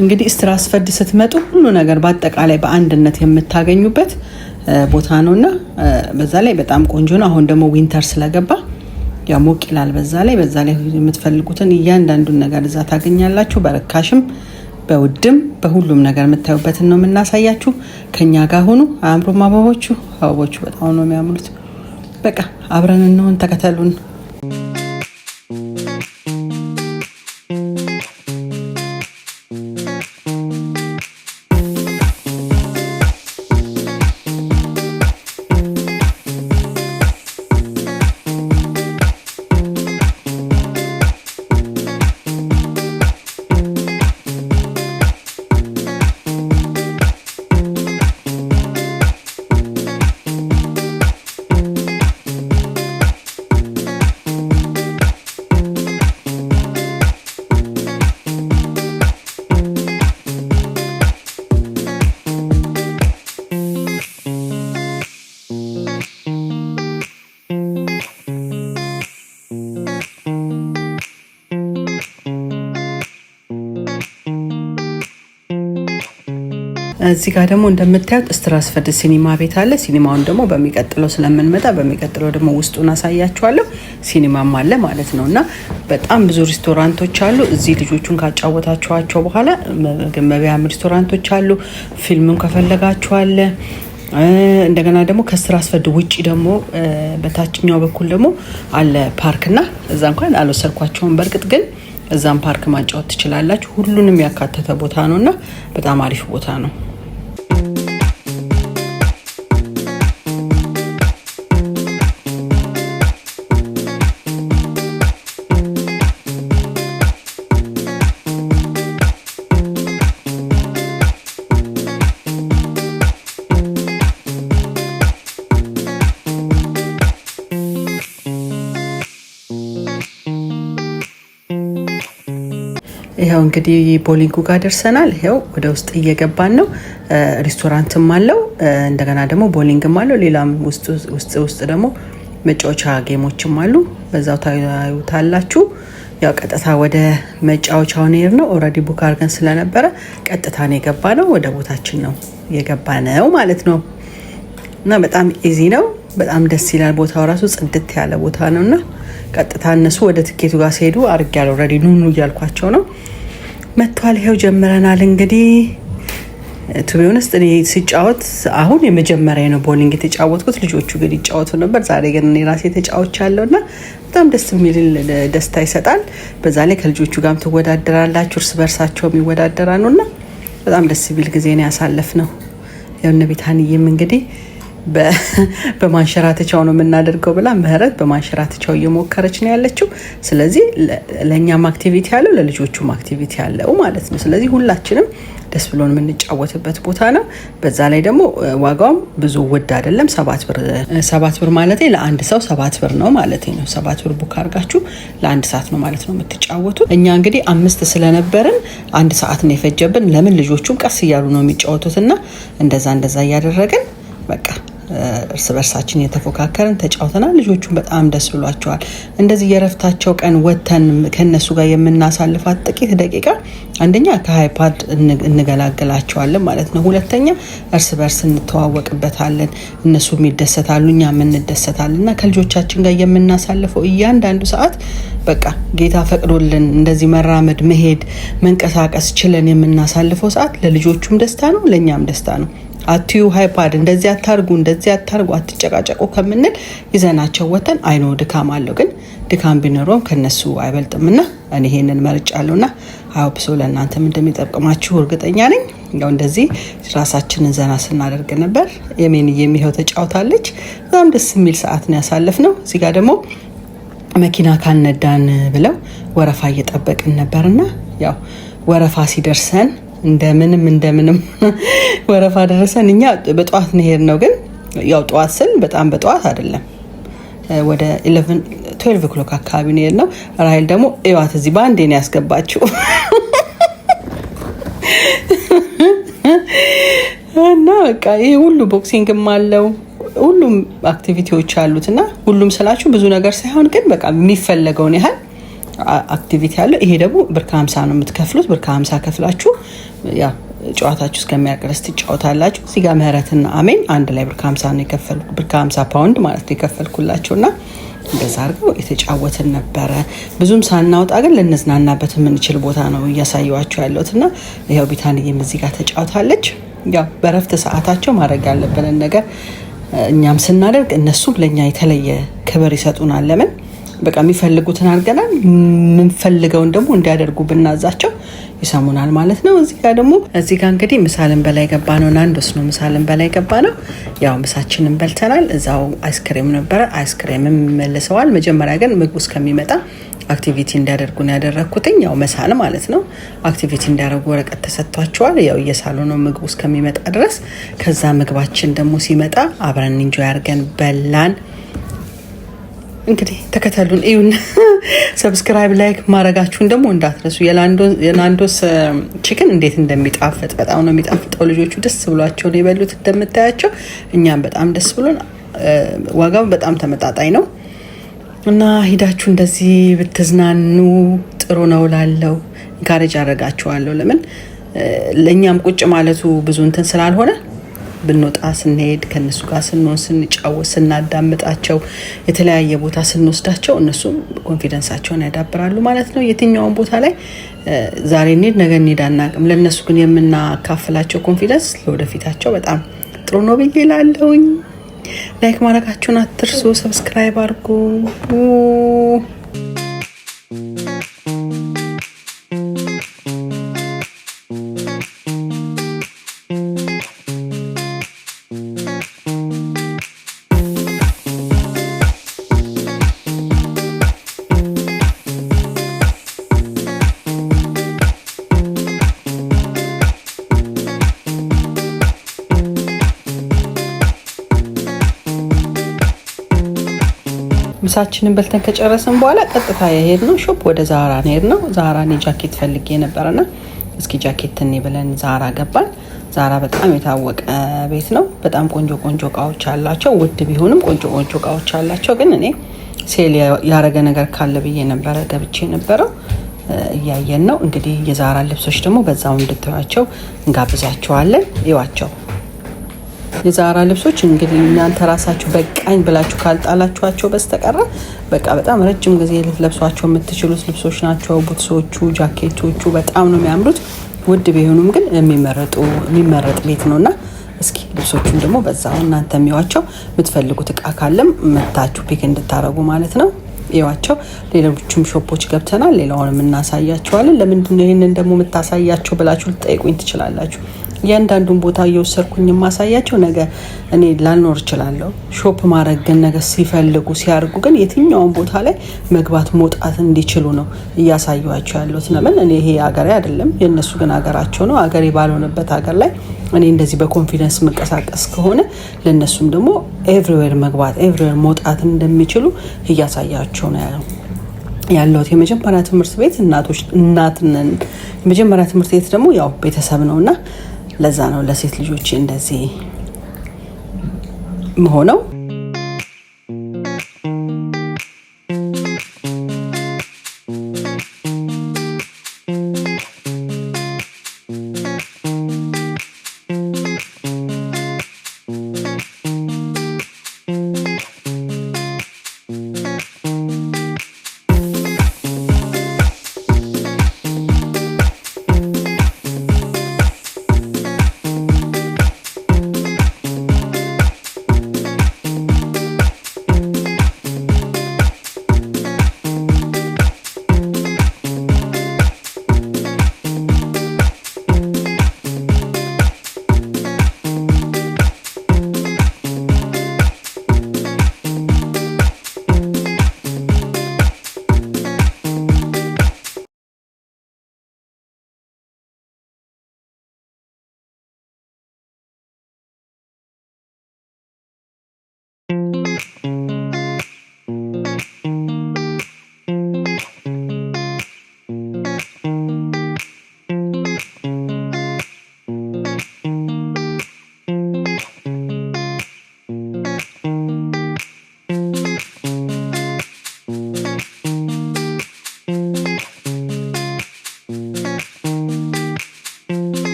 እንግዲህ ስትራስፈርድ ስትመጡ ሁሉ ነገር በአጠቃላይ በአንድነት የምታገኙበት ቦታ ነውና በዛ ላይ በጣም ቆንጆ ነው። አሁን ደግሞ ዊንተር ስለገባ ያሞቅ ይላል። በዛ ላይ የምትፈልጉትን እያንዳንዱን ነገር እዛ ታገኛላችሁ። በርካሽም በውድም በሁሉም ነገር የምታዩበትን ነው የምናሳያችሁ። ከኛ ጋር ሆኑ። አያምሩም አበቦቹ በጣም ነው የሚያምሩት። በቃ አብረን እንሆን፣ ተከተሉን። እዚህ ጋር ደግሞ እንደምታዩት ስትራስፈርድ ሲኒማ ቤት አለ። ሲኒማውን ደግሞ በሚቀጥለው ስለምንመጣ በሚቀጥለው ደግሞ ውስጡን አሳያችኋለሁ። ሲኒማም አለ ማለት ነውና በጣም ብዙ ሬስቶራንቶች አሉ። እዚህ ልጆቹን ካጫወታችኋቸው በኋላ መግቢያም ሬስቶራንቶች አሉ። ፊልሙን ከፈለጋችሁ አለ። እንደገና ደግሞ ከስትራስፈርድ ውጪ ደግሞ በታችኛው በኩል ደግሞ አለ ፓርክና እዛ እንኳን አልወሰድኳቸውም በርግጥ ግን እዛም ፓርክ ማጫወት ትችላላችሁ። ሁሉንም ያካተተ ቦታ ነውና በጣም አሪፍ ቦታ ነው። ይሄው እንግዲህ ቦሊንጉ ጋር ደርሰናል። ይሄው ወደ ውስጥ እየገባን ነው። ሬስቶራንትም አለው እንደገና ደግሞ ቦሊንግም አለው። ሌላም ውስጥ ደግሞ መጫወቻ ጌሞችም አሉ። በዛው ታዩታላችሁ። ያው ቀጥታ ወደ መጫወቻው ነው ኦሬዲ ቡክ አድርገን ስለነበረ ቀጥታ ነው የገባነው። ወደ ቦታችን ነው የገባነው ማለት ነው እና በጣም ኢዚ ነው። በጣም ደስ ይላል። ቦታው ራሱ ጽድት ያለ ቦታ ነውና ቀጥታ እነሱ ወደ ትኬቱ ጋር ሲሄዱ አርግ ያለው ኦሬዲ ኑኑ እያልኳቸው ነው። መጥቷል። ይሄው ጀምረናል። እንግዲህ ቱቢውንስ እኔ ሲጫወት አሁን የመጀመሪያ ነው ቦሊንግ የተጫወትኩት። ልጆቹ ግን ይጫወቱ ነበር። ዛሬ ግን እኔ ራሴ ተጫውቻለሁና በጣም ደስ የሚል ደስታ ይሰጣል። በዛ ላይ ከልጆቹ ጋርም ትወዳደራላችሁ፣ እርስ በርሳቸውም ይወዳደራሉና በጣም ደስ የሚል ጊዜ ነው ያሳለፍነው። ያው እነ ቤታንዬም እንግዲህ በማንሸራተቻው ነው የምናደርገው ብላ ምህረት በማንሸራተቻው እየሞከረች ነው ያለችው። ስለዚህ ለኛም አክቲቪቲ ያለው ለልጆቹም አክቲቪቲ ያለው ማለት ነው። ስለዚህ ሁላችንም ደስ ብሎን የምንጫወትበት ቦታ ነው። በዛ ላይ ደግሞ ዋጋውም ብዙ ውድ አይደለም። 7 ብር ማለት ለአንድ ሰው 7 ብር ነው ማለት ነው። 7 ብር ቡክ አድርጋችሁ ለአንድ ሰዓት ነው ማለት ነው የምትጫወቱት። እኛ እንግዲህ 5 ስለነበርን 1 ሰዓት ነው የፈጀብን። ለምን ልጆቹም ቀስ እያሉ ነው የሚጫወቱትና እንደዛ እያደረግን በቃ እርስ በርሳችን የተፎካከርን ተጫውተናል። ልጆቹም በጣም ደስ ብሏቸዋል። እንደዚህ የረፍታቸው ቀን ወተን ከነሱ ጋር የምናሳልፋት ጥቂት ደቂቃ አንደኛ ከሃይፓድ እንገላገላቸዋለን ማለት ነው። ሁለተኛ እርስ በርስ እንተዋወቅበታለን። እነሱም ይደሰታሉ፣ እኛም እንደሰታለንና ከልጆቻችን ጋር የምናሳልፈው እያንዳንዱ ሰዓት በቃ ጌታ ፈቅዶልን እንደዚህ መራመድ፣ መሄድ፣ መንቀሳቀስ ችለን የምናሳልፈው ሰዓት ለልጆቹም ደስታ ነው፣ ለኛም ደስታ ነው። አትዩ ሃይፓድ እንደዚህ አታርጉ አትጨቃጨቁ ከምንል ይዘናቸው ወተን አይኖ ድካም አለው ግን ድካም ቢኖርም ከነሱ አይበልጥምና እኔ ይሄንን መርጫለሁና አይሆፕ ሶ ለእናንተም እንደሚጠቅማችሁ እርግጠኛ ነኝ። ያው እንደዚህ ራሳችንን ዘና ስናደርግ ነበር። የሚሄው ተጫውታለች። በጣም ደስ የሚል ሰዓት ነው ያሳለፍነው። እዚህ ጋር ደግሞ መኪና ካልነዳን ብለው ወረፋ እየጠበቅን ነበርና ያው ወረፋ ሲደርሰን እንደምንም ወረፋ ደረሰን። እኛ በጧት ነው ሄድነው ግን ያው ጧት ስል በጣም በጧት አይደለም ወደ 12 o'clock አካባቢ ነው ሄድነው። ራይል ደግሞ እዋት እዚህ ባንዴ ነው ያስገባችው እና በቃ ይሄ ሁሉ ቦክሲንግም አለው ሁሉም አክቲቪቲዎች አሉትና ሁሉም ስላችሁ ብዙ ነገር ሳይሆን ግን በቃ የሚፈልገውን ያህል አክቲቪቲ ያለው። ይሄ ደግሞ ብር ከ50 ነው የምትከፍሉት። ብር ከ50 ከፍላችሁ ያ ጨዋታችሁ እስከሚያልቅ ድረስ ትጫወታላችሁ። እዚህ ጋር ምህረትና አሜን አንድ ላይ ብር ከ50 ነው የከፈልኩ፣ ብር ከ50 ፓውንድ ማለት ነው የከፈልኩላቸውና እንደዛ አድርገው የተጫወትን ነበረ። ብዙም ሳናወጣ ግን ልንዝናናበት የምንችል ቦታ ነው እያሳየዋቸው ያለሁትና ያው ቢታንዬም እዚህ ጋር ተጫውታለች። ያው በረፍት ሰዓታቸው ማድረግ ያለብንን ነገር እኛም ስናደርግ እነሱም ለኛ የተለየ ክብር ይሰጡናል። ለምን በቃ የሚፈልጉትን አድርገናል። የምንፈልገውን ደግሞ እንዲያደርጉ ብናዛቸው ይሰሙናል ማለት ነው። እዚህ ጋር እንግዲህ ምሳልን በላይ ገባ ነው። ናንዶስ ነው ምሳልን በላይ ገባ ነው። ያው ምሳችንን በልተናል። እዛው አይስክሬም ነበረ፣ አይስክሬምም መልሰዋል። መጀመሪያ ግን ምግቡ እስከሚመጣ አክቲቪቲ እንዲያደርጉ ነው ያደረኩትኝ። ያው መሳል ማለት ነው። አክቲቪቲ እንዲያደርጉ ወረቀት ተሰጥቷቸዋል። ያው እየሳሉ ነው ምግቡ እስከሚመጣ ድረስ። ከዛ ምግባችን ደግሞ ሲመጣ አብረን ኢንጆይ አድርገን በላን። እንግዲህ ተከተሉን፣ እዩን። ሰብስክራይብ ላይክ ማድረጋችሁን ደግሞ እንዳትረሱ። የናንዶስ ቺክን እንዴት እንደሚጣፍጥ በጣም ነው የሚጣፍጠው። ልጆቹ ደስ ብሏቸው ነው የበሉት እንደምታያቸው። እኛም በጣም ደስ ብሎን፣ ዋጋው በጣም ተመጣጣኝ ነው እና ሂዳችሁ እንደዚህ ብትዝናኑ ጥሩ ነው ላለው ኢንካሬጅ አደርጋችኋለሁ። ለምን ለእኛም ቁጭ ማለቱ ብዙ እንትን ስላልሆነ ብንወጣ ስንሄድ ከነሱ ጋር ስንሆን ስንጫወት ስናዳምጣቸው የተለያየ ቦታ ስንወስዳቸው እነሱም ኮንፊደንሳቸውን ያዳብራሉ ማለት ነው። የትኛውን ቦታ ላይ ዛሬ እንሂድ ነገ እንሂድ አናውቅም። ለእነሱ ግን የምናካፍላቸው ኮንፊደንስ ለወደፊታቸው በጣም ጥሩ ነው ብዬ እላለሁኝ። ላይክ ማድረጋችሁን አትርሱ። ሰብስክራይብ አድርጉ። ምሳችንን በልተን ከጨረስን በኋላ ቀጥታ የሄድነው ሾፕ ወደ ዛራ ነው የሄድነው። ዛራ እኔ ጃኬት ፈልጌ ነበርና እስኪ ጃኬት እኔ ብለን ዛራ ገባን። ዛራ በጣም የታወቀ ቤት ነው። በጣም ቆንጆ ቆንጆ እቃዎች አላቸው። ውድ ቢሆንም ቆንጆ ቆንጆ እቃዎች አላቸው። ግን እኔ ሴል ያረገ ነገር ካለ ብዬ ነበረ ገብቼ ነበረው። እያየን ነው እንግዲህ የዛራ ልብሶች ደግሞ በዛው እንድታዩዋቸው እንጋብዛቸዋለን። ይዋቸው የዛራ ልብሶች እንግዲህ እናንተ ራሳችሁ በቃኝ ብላችሁ ካልጣላችኋቸው በስተቀር በቃ በጣም ረጅም ጊዜ ልትለብሷቸው የምትችሉት ልብሶች ናቸው። ቡትሶቹ፣ ጃኬቶቹ በጣም ነው የሚያምሩት። ውድ ቢሆኑም ግን የሚመረጥ ቤት ነውና እስኪ ልብሶቹን ደግሞ በዛው እናንተ የሚዋቸው የምትፈልጉት እቃ ካለም መታችሁ ፒክ እንድታረጉ ማለት ነው። ይዋቸው ሌሎችም ሾፖች ገብተናል። ሌላውንም እናሳያቸዋለን። ለምንድን ነው ይሄንን ደግሞ የምታሳያቸው ብላችሁ ልትጠይቁኝ ትችላላችሁ። ያንዳንዱን ቦታ እየወሰድኩኝ ማሳያቸው ነገር እኔ ላልኖር እችላለሁ። ሾፕ ማድረግ ግን ነገር ሲፈልጉ ሲያርጉ ግን የትኛውን ቦታ ላይ መግባት መውጣት እንዲችሉ ነው እያሳዩዋቸው ያሉት። ለምን እኔ ይሄ ሀገሬ አይደለም የነሱ ግን ሀገራቸው ነው። ሀገሬ ባልሆነበት ሀገር ላይ እኔ እንደዚህ በኮንፊደንስ መንቀሳቀስ ከሆነ ለነሱም ደግሞ ኤቭሪዌር መግባት ኤቭሪዌር መውጣት እንደሚችሉ እያሳያቸው ነው ያለው። የመጀመሪያ ትምህርት ቤት እናትነን የመጀመሪያ ትምህርት ቤት ደግሞ ያው ቤተሰብ ነውና ለዛ ነው ለሴት ልጆች እንደዚህ መሆነው።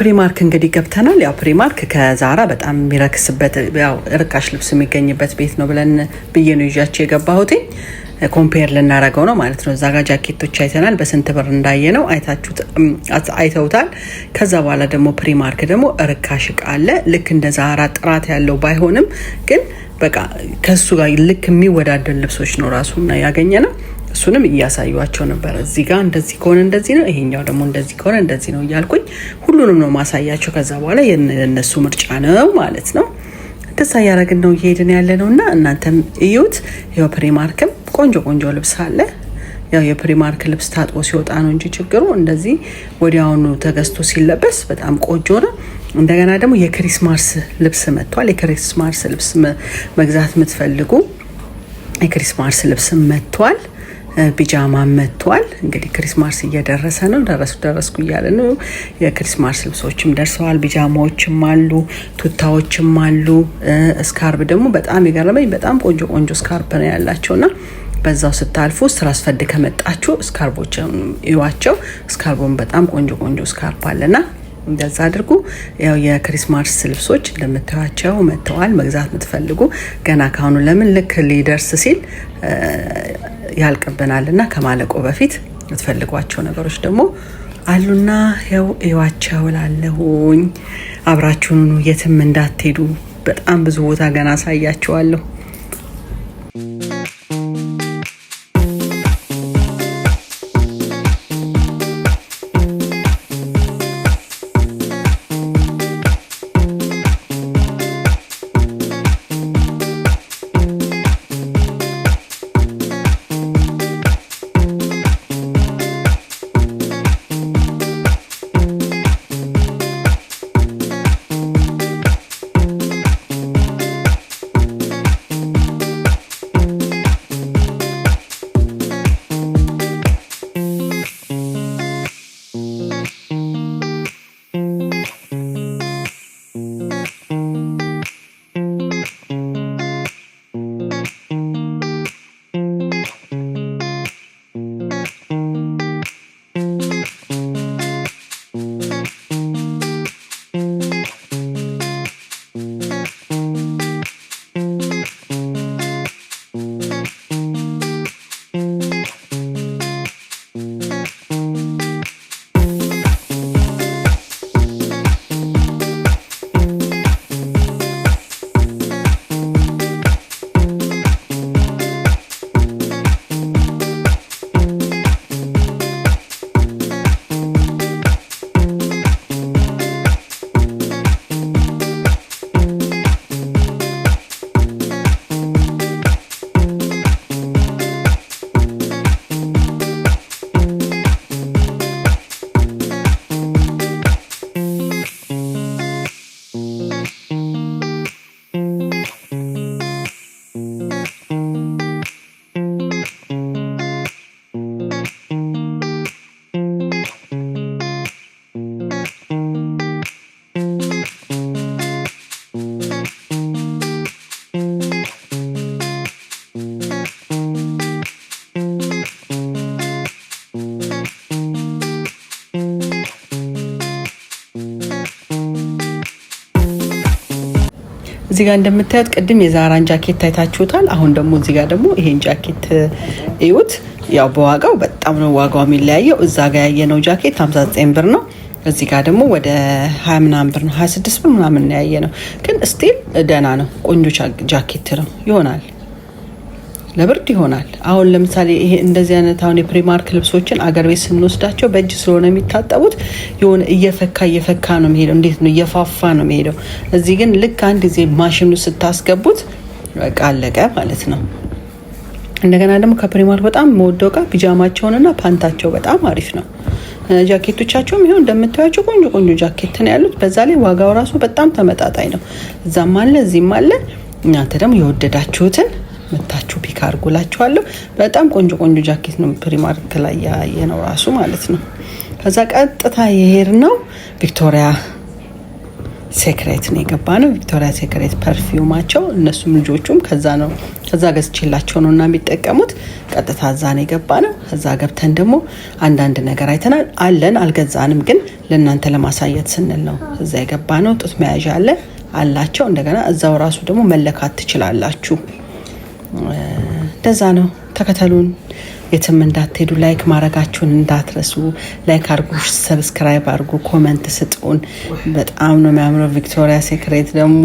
ፕሪማርክ እንግዲህ ገብተናል። ያው ፕሪማርክ ከዛራ በጣም የሚረክስበት ያው ርካሽ ልብስ የሚገኝበት ቤት ነው ብለን ብዬ ነው ይዣቸው የገባሁት። ኮምፔር ልናረገው ነው ማለት ነው። እዛ ጋር ጃኬቶች አይተናል፣ በስንት ብር እንዳየ ነው አይተውታል። ከዛ በኋላ ደግሞ ፕሪማርክ ደግሞ ርካሽ እቃ አለ። ልክ እንደ ዛራ ጥራት ያለው ባይሆንም ግን በቃ ከሱ ጋር ልክ የሚወዳደር ልብሶች ነው ራሱና ያገኘ ነው። እሱንም እያሳዩዋቸው ነበር። እዚህ ጋር እንደዚህ ከሆነ እንደዚህ ነው፣ ይሄኛው ደግሞ እንደዚህ ከሆነ እንደዚህ ነው እያልኩኝ ሁሉንም ነው ማሳያቸው። ከዛ በኋላ የነሱ ምርጫ ነው ማለት ነው። እንደዛ ያረግን ነው እየሄድን ያለ ነውና እናንተም እዩት። ያው ፕሪማርክም ቆንጆ ቆንጆ ልብስ አለ። ያው የፕሪማርክ ልብስ ታጥቦ ሲወጣ ነው እንጂ ችግሩ እንደዚህ ወዲያውኑ ተገዝቶ ሲለበስ በጣም ቆንጆ ነው። እንደገና ደግሞ የክሪስማስ ልብስ መጥቷል። የክሪስማስ ልብስ መግዛት የምትፈልጉ የክሪስማስ ልብስ መጥቷል። ቢጃማ መጥቷል። እንግዲህ ክሪስማስ እየደረሰ ነው። ደረስኩ እያለ ነው። የክሪስማስ ልብሶችም ደርሰዋል። ቢጃማዎችም አሉ፣ ቱታዎችም አሉ። ስካርብ ደግሞ በጣም የገረመኝ በጣም ቆንጆ ቆንጆ ስካርብ ነው ያላቸውና በዛው ስታልፉ ስራ አስፈድ ከመጣችሁ ስካርቦችን ይዋቸው። ስካርቦን በጣም ቆንጆ ቆንጆ ስካርብ አለና እንደዛ አድርጉ። ያው የክሪስማስ ልብሶች እንደምታዩቸው መጥተዋል። መግዛት የምትፈልጉ ገና ካሁኑ ለምን ልክ ሊደርስ ሲል ያልቅብናልና ከማለቆ በፊት የምትፈልጓቸው ነገሮች ደግሞ አሉና ያው እዩዋቸው እላለሁኝ። አብራችሁን የትም እንዳትሄዱ። በጣም ብዙ ቦታ ገና አሳያችኋለሁ። እዚህ ጋር እንደምታዩት ቅድም የዛራን ጃኬት ታይታችሁታል። አሁን ደግሞ እዚህ ጋር ደግሞ ይሄን ጃኬት እዩት። ያው በዋጋው በጣም ነው ዋጋው የሚለያየው። እዛ ጋር ያየነው ጃኬት 59 ብር ነው። እዚህ ጋር ደግሞ ወደ 20 ምናምን ብር ነው፣ 26 ብር ምናምን ያየነው። ግን ስቲል ደህና ነው፣ ቆንጆ ጃኬት ነው። ይሆናል ለብርድ ይሆናል። አሁን ለምሳሌ ይሄ እንደዚህ አይነት አሁን የፕሪማርክ ልብሶችን አገር ቤት ስንወስዳቸው በእጅ ስለሆነ የሚታጠቡት የሆነ እየፈካ ነው የሚሄደው። እንዴት ነው እየፋፋ ነው የሚሄደው። እዚህ ግን ልክ አንድ ጊዜ ማሽኑ ስታስገቡት በቃ አለቀ ማለት ነው። እንደገና ደግሞ ከፕሪማርክ በጣም መወደው እቃ ፒጃማቸውንና ፓንታቸው በጣም አሪፍ ነው። ጃኬቶቻቸውም ይሄው እንደምታዩቸው ቆንጆ ቆንጆ ጃኬት ነው ያሉት። በዛ ላይ ዋጋው ራሱ በጣም ተመጣጣኝ ነው። እዛም አለ እዚህም አለ። እናንተ ደግሞ የወደዳችሁትን መታችሁ ፒክ አድርጉላችኋለሁ። በጣም ቆንጆ ቆንጆ ጃኬት ነው ፕሪማርክ ላይ ያየነው ራሱ ማለት ነው። ከዛ ቀጥታ የሄድ ነው ሴክሬት ነው የገባ ነው። ቪክቶሪያ ሴክሬት ፐርፊውማቸው እነሱም ልጆቹም ከዛ ገዝቼላቸው ነውና የሚጠቀሙት። ቀጥታ እዛ ነው የገባ ነው። እዛ ገብተን ደግሞ አንዳንድ ነገር አይተናል። አልገዛንም፣ ግን ለእናንተ ለማሳየት ስንል ነው እዛ የገባ ነው። ጡት መያዣ አላቸው። እንደገና እዛው ራሱ ደግሞ መለካት ትችላላችሁ። እንደዛ ነው። ተከተሉን፣ የትም እንዳትሄዱ። ላይክ ማድረጋችሁን እንዳትረሱ። ላይክ አድርጉ፣ ሰብስክራይብ አድርጉ፣ ኮመንት ስጡን። በጣም ነው የሚያምረው። ቪክቶሪያ ሴክሬት ደግሞ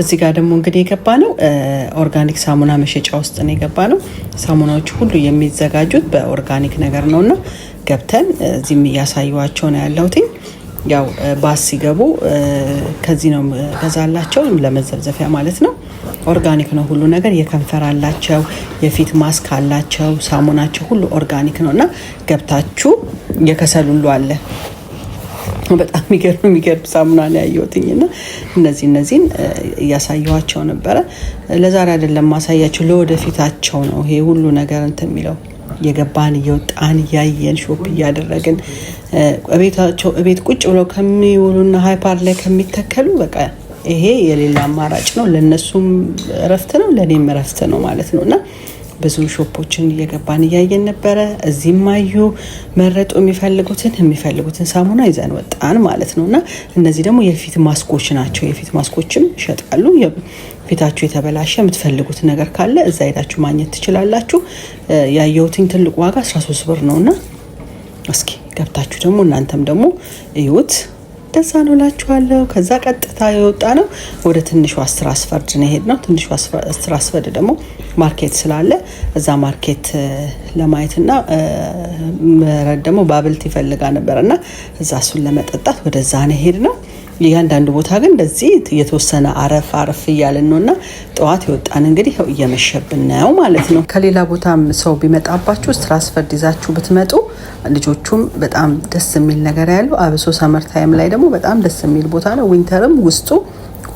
እዚህ ጋር ደግሞ እንግዲህ የገባ ነው ኦርጋኒክ ሳሙና መሸጫ ውስጥ ነው የገባ ነው። ሳሙናዎቹ ሁሉ የሚዘጋጁት በኦርጋኒክ ነገር ነውና ገብተን እዚህም እያሳዩዋቸው ነው ያለሁት። ያው ባስ ሲገቡ ከዚህ ነው ገዛላቸው ለመዘብዘፊያ ማለት ነው። ኦርጋኒክ ነው ሁሉ ነገር። የከንፈር አላቸው፣ የፊት ማስክ አላቸው፣ ሳሙናቸው ሁሉ ኦርጋኒክ ነውና ገብታችሁ የከሰል ሁሉ አለ። በጣም የሚገርም ሳሙና ነው ያየሁትኝና እነዚህን እያሳየኋቸው ነበረ። ለዛሬ አይደለም ማሳያቸው፣ ለወደፊታቸው ነው ይሄ ሁሉ ነገር እንትን የሚለው። የገባን እየወጣን እያየን ሾፕ እያደረግን ቤት ቁጭ ብለው ከሚውሉና ሃይፓር ላይ ከሚተከሉ በቃ ይሄ የሌላ አማራጭ ነው። ለነሱም እረፍት ነው፣ ለኔም እረፍት ነው ማለት ነውና ብዙ ሾፖችን እየገባን እያየን ነበረ። እዚህም አዩ መረጡ የሚፈልጉትን ሳሙና ይዘን ወጣን ማለት ነውና እነዚህ ደግሞ የፊት ማስኮች ናቸው። የፊት ማስኮችም ይሸጣሉ። ፊታችሁ የተበላሸ የምትፈልጉት ነገር ካለ እዛ ሄዳችሁ ማግኘት ትችላላችሁ። ያየሁትኝ ትልቁ ዋጋ 13 ብር ነውና እስኪ ገብታችሁ ደግሞ እናንተም ደግሞ እዩት። ደዛ ነው እላችኋለሁ። ከዛ ቀጥታ የወጣ ነው ወደ ትንሿ ስትራስፈርድ ነው የሄድነው። ትንሿ ስትራስፈርድ ደግሞ ማርኬት ስላለ እዛ ማርኬት ለማየትና መረድ ደግሞ ባብልት ይፈልጋ ነበርና እዛ እሱን ለመጠጣት ወደዛ ነው የሄድነው። እያንዳንዱ ቦታ ግን እንደዚህ የተወሰነ አረፍ እያልን ነውና ጠዋት የወጣን እንግዲህ እየመሸብን ነው ማለት ነው። ከሌላ ቦታም ሰው ቢመጣባችሁ ስትራስፈርድ ይዛችሁ ብትመጡ ልጆቹም በጣም ደስ የሚል ነገር ያለው አብሶ ሰመር ታይም ላይ ደግሞ በጣም ደስ የሚል ቦታ ነው። ዊንተርም ውስጡ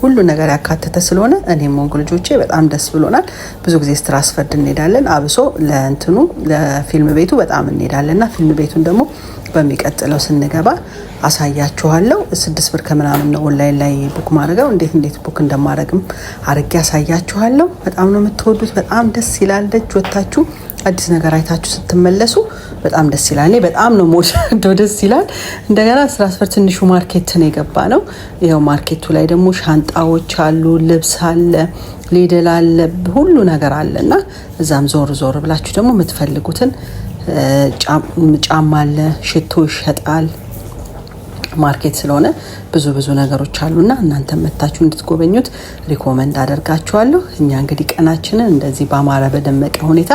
ሁሉ ነገር ያካተተ ስለሆነ እኔም ወንግ ልጆቼ በጣም ደስ ብሎናል። ብዙ ጊዜ ስትራስፈርድ እንሄዳለን። አብሶ ለፊልም ቤቱ በጣም እንሄዳለንና ፊልም ቤቱን ደግሞ በሚቀጥለው ስንገባ አሳያችኋለሁ። 6 ብር ከምናምን ነው ኦንላይን ላይ ቡክ ማድረገው። እንዴት ቡክ እንደማረግም አርጌ አሳያችኋለሁ። በጣም ነው የምትወዱት። በጣም ደስ ይላል። ደጅ ወጣችሁ አዲስ ነገር አይታችሁ ስትመለሱ በጣም ደስ ይላል። እኔ በጣም ነው ሞዶ ደስ ይላል። እንደገና ስትራስፈርድ ትንሹ ማርኬት ነው የገባ ነው። ይሄው ማርኬቱ ላይ ደግሞ ሻንጣዎች አሉ፣ ልብስ አለ፣ ሌደል አለ፣ ሁሉ ነገር አለና እዛም ዞር ብላችሁ ደግሞ የምትፈልጉትን ጫማ አለ፣ ሽቶ ይሸጣል። ማርኬት ስለሆነ ብዙ ነገሮች አሉና እናንተ መታችሁ እንድትጎበኙት ሪኮመንድ አደርጋችኋለሁ። እኛ እንግዲህ ቀናችንን እንደዚህ በአማረ በደመቀ ሁኔታ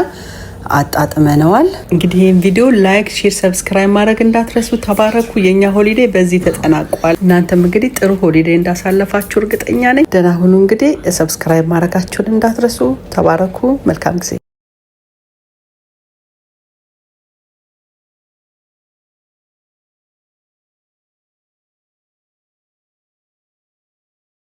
አጣጥመነዋል። እንግዲህ ይሄን ቪዲዮ ላይክ፣ ሼር፣ ሰብስክራይብ ማድረግ እንዳትረሱ። ተባረኩ። የኛ ሆሊዴ በዚህ ተጠናቋል። እናንተም እንግዲህ ጥሩ ሆሊዴ እንዳሳለፋችሁ እርግጠኛ ነኝ። ደህና ሁኑ። እንግዲህ ሰብስክራይብ ማድረጋችሁን እንዳትረሱ። ተባረኩ። መልካም ጊዜ